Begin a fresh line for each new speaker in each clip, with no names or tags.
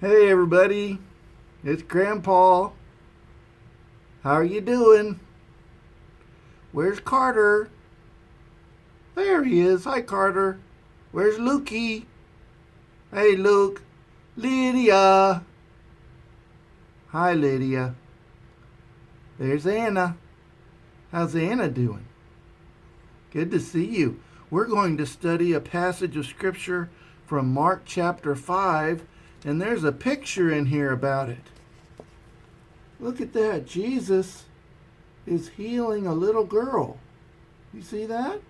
Hey everybody, it's Grandpa. How are you doing? Where's Carter? There he is. Hi Carter. Where's Lukey? Hey Luke. Lydia. Hi Lydia. There's Anna. How's Anna doing? Good to see you. We're going to study a passage of scripture from Mark chapter 5, and there's a picture in here about it. Look at that. Jesus is healing a little girl. You see that?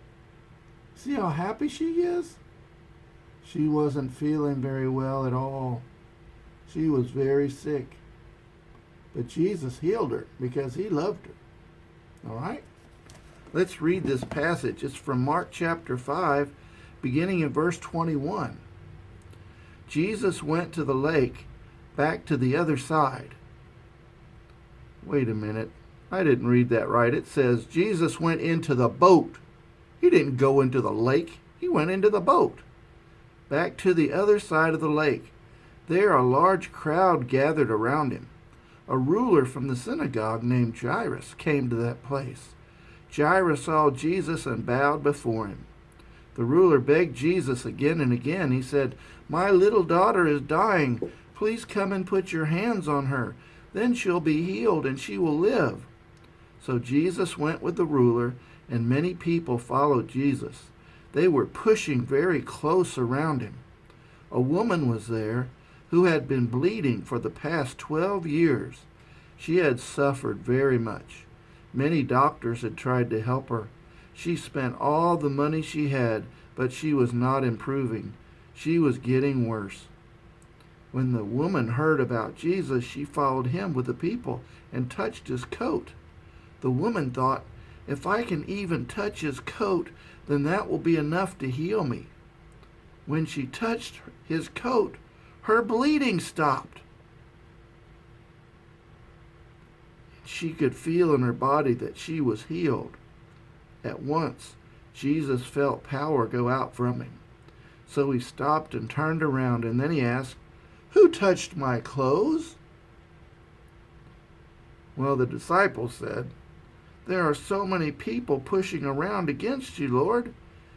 See how happy she is? She wasn't feeling very well at all. She was very sick. But Jesus healed her because he loved her. All right? Let's read this passage. It's from Mark chapter 5, beginning in verse 21. Jesus went to the lake, back to the other side. Wait a minute. I didn't read that right. It says Jesus went into the boat. He didn't go into the lake. He went into the boat. Back to the other side of the lake. There a large crowd gathered around him. A ruler from the synagogue named Jairus came to that place. Jairus saw Jesus and bowed before him. The ruler begged Jesus again and again. He said, "My little daughter is dying. Please come and put your hands on her. Then she'll be healed and she will live." So Jesus went with the ruler, and many people followed Jesus. They were pushing very close around him. A woman was there who had been bleeding for the past 12 years. She had suffered very much. Many doctors had tried to help her. She spent all the money she had, but she was not improving. She was getting worse. When the woman heard about Jesus, she followed him with the people and touched his coat. The woman thought, "If I can even touch his coat, then that will be enough to heal me." When she touched his coat, her bleeding stopped. She could feel in her body that she was healed. At once, Jesus felt power go out from him. So he stopped and turned around, and then he asked, "Who touched my clothes?" Well, the disciples said, "There are so many people pushing around against you, Lord,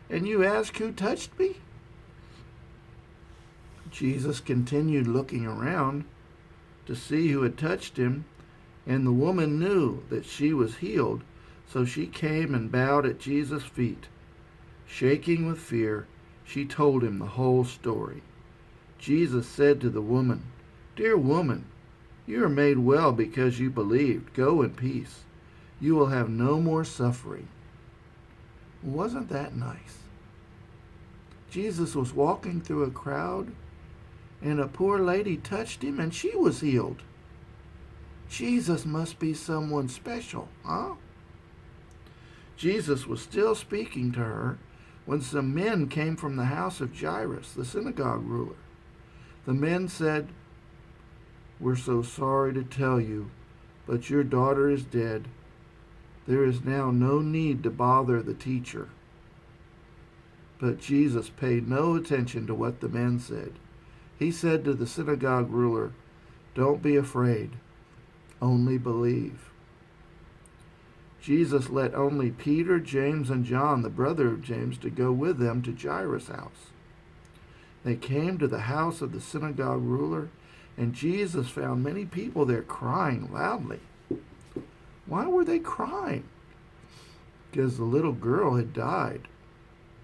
and you ask who touched me?" Jesus continued looking around to see who had touched him, and the woman knew that she was healed, so she came and bowed at Jesus' feet. Shaking with fear, she told him the whole story. Jesus said to the woman, "Dear woman, you are made well because you believed. Go in peace. You will have no more suffering." Wasn't that nice? Jesus was walking through a crowd, and a poor lady touched him, and she was healed. Jesus must be someone special, huh? Jesus was still speaking to her when some men came from the house of Jairus, the synagogue ruler. The men said, "We're so sorry to tell you, but your daughter is dead. There is now no need to bother the teacher." But Jesus paid no attention to what the men said. He said to the synagogue ruler, "Don't be afraid, only believe." Jesus let only Peter, James, and John, the brother of James, to go with them to Jairus' house. They came to the house of the synagogue ruler, and Jesus found many people there crying loudly. Why were they crying? Because the little girl had died.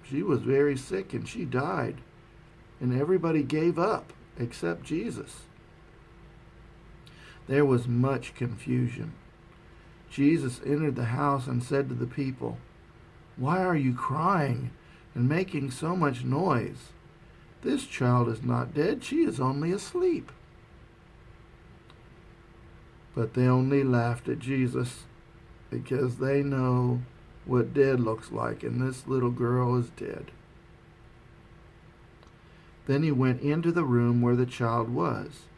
She was very sick and she died. And everybody gave up except Jesus. There was much confusion. Jesus entered the house and said to the people, "Why are you crying and making so much noise? This child is not dead, she is only asleep." But they only laughed at Jesus because they know what dead looks like, and this little girl is dead. Then he went into the room where the child was.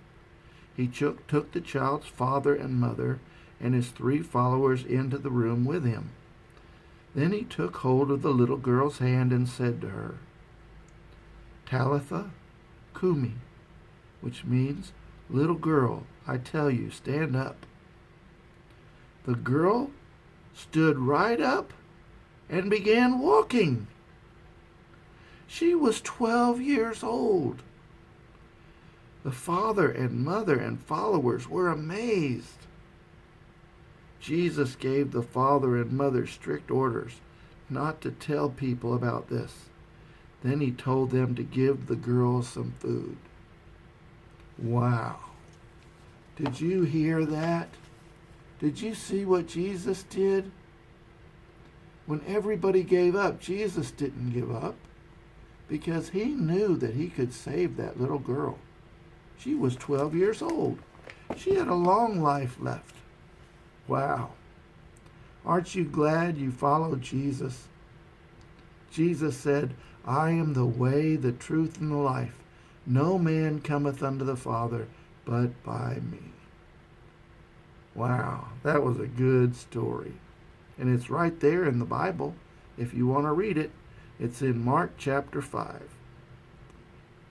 He took the child's father and mother and his 3 followers into the room with him. Then he took hold of the little girl's hand and said to her, "Talitha cumi," which means, little girl, I tell you, stand up. The girl stood right up and began walking. She was 12 years old. The father and mother and followers were amazed. Jesus gave the father and mother strict orders not to tell people about this. Then he told them to give the girl some food. Wow. Did you hear that? Did you see what Jesus did? When everybody gave up, Jesus didn't give up because he knew that he could save that little girl. She was 12 years old. She had a long life left. Wow. Aren't you glad you followed Jesus? Jesus said, I am the way, the truth, and the life. No man cometh unto the Father but by me. Wow, that was a good story. And it's right there in the Bible. If you want to read it, it's in Mark chapter 5.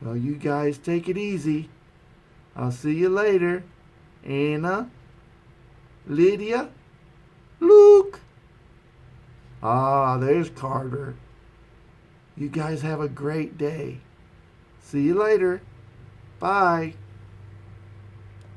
Well, you guys take it easy. I'll see you later. Anna, Lydia, Luke. Ah, there's Carter. You guys have a great day. See you later. Bye.